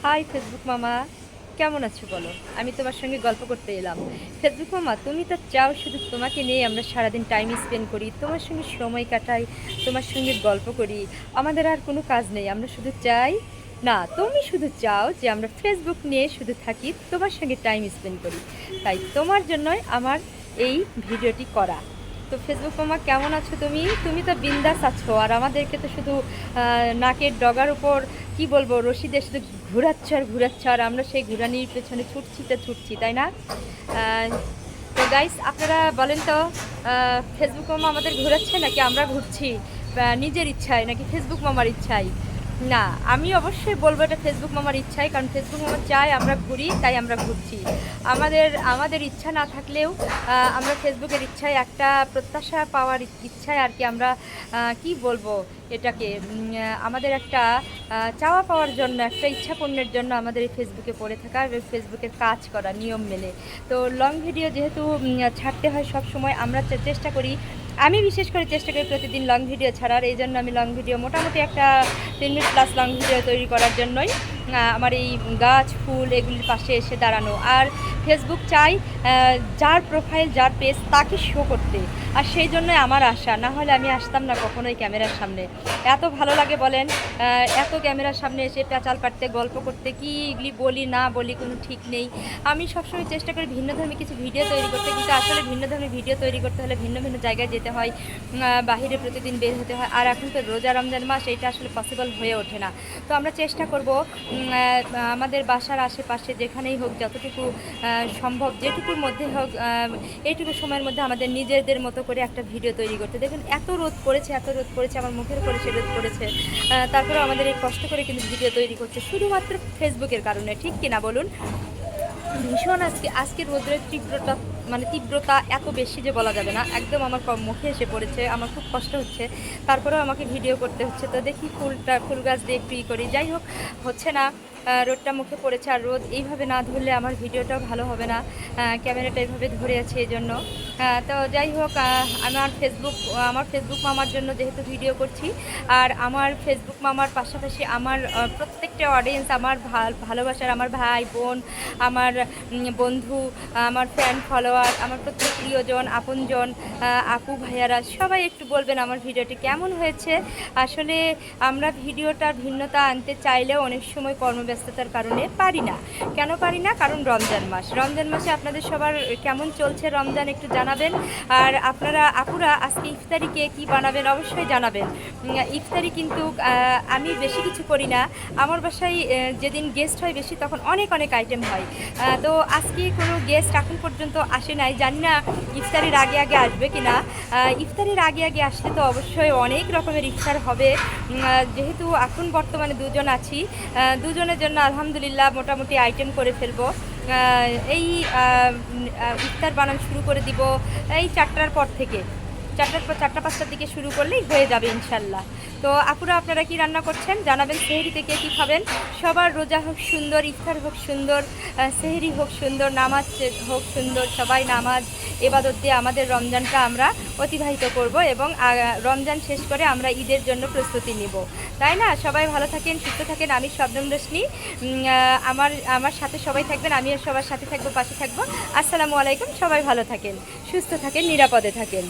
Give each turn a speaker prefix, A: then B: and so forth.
A: High Facebook মামা, কেমন আছো বলো? আমি তোমার সঙ্গে গল্প করতে এলাম। ফেসবুক মামা, তুমি তো চাও শুধু তোমাকে নিয়ে আমরা সারাদিন টাইম স্পেন্ড করি, তোমার সঙ্গে সময় কাটাই, তোমার সঙ্গে গল্প করি। আমাদের আর কোনো কাজ নেই, আমরা শুধু চাই, না তুমি শুধু চাও যে আমরা ফেসবুক নিয়ে শুধু থাকি, তোমার সঙ্গে টাইম স্পেন্ড করি। তাই তোমার জন্যই আমার এই ভিডিওটি করা। তো ফেসবুক মামা, কেমন আছো তুমি? তুমি তো বিন্দাস আছো, আর আমাদেরকে তো শুধু নাকের ডগার উপর কি বলবো, রশিদে শুধু ঘুরাচ্ছ আর ঘুরাচ্ছ, আর আমরা সেই ঘুরানির পেছনে ছুটছি তো ছুটছি, তাই না? আহ, তো গাইস, আপনারা বলেন তো, ফেসবুক মামা আমাদের ঘুরাচ্ছে নাকি আমরা ঘুরছি নিজের ইচ্ছায়, নাকি ফেসবুক মামার ইচ্ছায়? না, আমি অবশ্যই বলবো এটা ফেসবুক মামার ইচ্ছায়, কারণ ফেসবুক মামা চায় আমরা ঘুরি, তাই আমরা ঘুরছি। আমাদের আমাদের ইচ্ছা না থাকলেও আমরা ফেসবুকের ইচ্ছায়, একটা প্রত্যাশা পাওয়ার ইচ্ছায় আর কি, আমরা কি বলবো এটাকে, আমাদের একটা চাওয়া পাওয়ার জন্য, একটা ইচ্ছা পূর্ণের জন্য আমাদের এই ফেসবুকে পড়ে থাকা এবং ফেসবুকের কাজ করা নিয়ম মেনে। তো লং ভিডিও যেহেতু ছাড়তে হয় সব সময়, আমরা চেষ্টা করি, আমি বিশেষ করে চেষ্টা করি প্রতিদিন লং ভিডিও ছাড়ার। এই জন্য আমি লং ভিডিও মোটামুটি একটা 3 মিনিট প্লাস লং ভিডিও তৈরি করার জন্যই আমার এই গাছ ফুল এগুলির পাশে এসে দাঁড়ানো। আর ফেসবুক চাই যার প্রোফাইল, যার পেজ, তাকে শো করতে। আর সেই জন্যই আমার আশা, না হলে আমি আসতাম না কখনোই ক্যামেরার সামনে। এত ভালো লাগে বলেন, এত ক্যামেরার সামনে এসে পেঁচাল পাড়তে, গল্প করতে, কি এগুলি বলি না বলি কোনো ঠিক নেই। আমি সবসময় চেষ্টা করি ভিন্নধর্মী কিছু ভিডিও তৈরি করতে, কিন্তু আসলে ভিন্নধর্মী ভিডিও তৈরি করতে হলে ভিন্ন ভিন্ন জায়গায় যেতে হয়, বাহিরে প্রতিদিন বের হতে হয়। আর এখন তো রোজা রমজান মাস, এটা আসলে পসিবল হয়ে ওঠে না। তো আমরা চেষ্টা করব আমাদের বাসার আশেপাশে যেখানেই হোক, যতটুকু সম্ভব, যেটুকুর মধ্যে হোক, এইটুকু সময়ের মধ্যে আমাদের নিজেদের মতো করে একটা ভিডিও তৈরি করতে। দেখুন এত রোদ পড়েছে, এত রোদ পড়েছে, আমার মুখের উপরে সে রোদ পড়েছে, তারপরেও আমাদের এই কষ্ট করে কিন্তু ভিডিও তৈরি করছে শুধুমাত্র ফেসবুকের কারণে, ঠিক কিনা বলুন? ভীষণ আজকে রোদের তীব্রতা, মানে তীব্রতা এত বেশি যে বলা যাবে না, একদম আমার মুখে এসে পড়েছে, আমার খুব কষ্ট হচ্ছে, তারপরেও আমাকে ভিডিও করতে হচ্ছে। তো দেখি ফুল গাছ দিয়ে একটু করি, যাই হোক, হচ্ছে না। রোদটা মুখে পড়েছে, আর রোদ এইভাবে না ধরলে আমার ভিডিওটাও ভালো হবে না, ক্যামেরাটা এইভাবে ধরে আছে এই জন্য। তো যাই হোক, আমার ফেসবুক মামার জন্য যেহেতু ভিডিও করছি, আর আমার ফেসবুক মামার পাশাপাশি আমার প্রত্যেকটা অডিয়েন্স, আমার ভালোবাসার আমার ভাই বোন, আমার বন্ধু, আমার ফ্যান ফলোয়ার, আমার প্রত্যেক প্রিয়জন, আপনজন, আপু ভাইয়ারা, সবাই একটু বলবেন আমার ভিডিওটি কেমন হয়েছে। আসলে আমরা ভিডিওটার ভিন্নতা আনতে চাইলেও অনেক সময় কর্মব্যস্ততার কারণে পারি না। কেন পারি না? কারণ রমজান মাসে আপনাদের সবার কেমন চলছে রমজান একটু জানাবেন। আর আপনারা আপুরা আজকে ইফতারিকে কি বানাবেন অবশ্যই জানাবেন। ইফতারি কিন্তু আমি বেশি কিছু করি না, আমার বাসায় যেদিন গেস্ট হয় বেশি, তখন অনেক অনেক আইটেম হয়। তো আজকে কোনো গেস্ট এখন পর্যন্ত আসে নাই, জানি না ইফতারির আগে আগে আসবে কি না। ইফতারির আগে আগে আসলে তো অবশ্যই অনেক রকমের ইফতার হবে। যেহেতু এখন বর্তমানে দুজন আছি, দুজনের জন্য আলহামদুলিল্লাহ মোটামুটি আইটেম করে ফেলবো। এই ইফতার বানানো শুরু করে দিব এই 4টার পর থেকে, 4টা 5টার দিকে শুরু করলেই হয়ে যাবে ইনশাল্লাহ। তো আপুরা, আপনারা কি রান্না করছেন জানাবেন। সেহরিতে কে কী খাবেন? সবার রোজা হোক সুন্দর, ইফতার হোক সুন্দর, সেহরি হোক সুন্দর, নামাজ হোক সুন্দর, সবাই নামাজ এবাদত দিয়ে আমাদের রমজানটা আমরা অতিবাহিত করব, এবং রমজান শেষ করে আমরা ঈদের জন্য প্রস্তুতি নিব, তাই না? সবাই ভালো থাকেন, সুস্থ থাকেন। আমি শবনম রোশনি, আমার সাথে সবাই থাকবেন, আমিও সবার সাথে থাকবো, পাশে থাকবো। আসসালামু আলাইকুম। সবাই ভালো থাকেন, সুস্থ থাকেন, নিরাপদে থাকেন।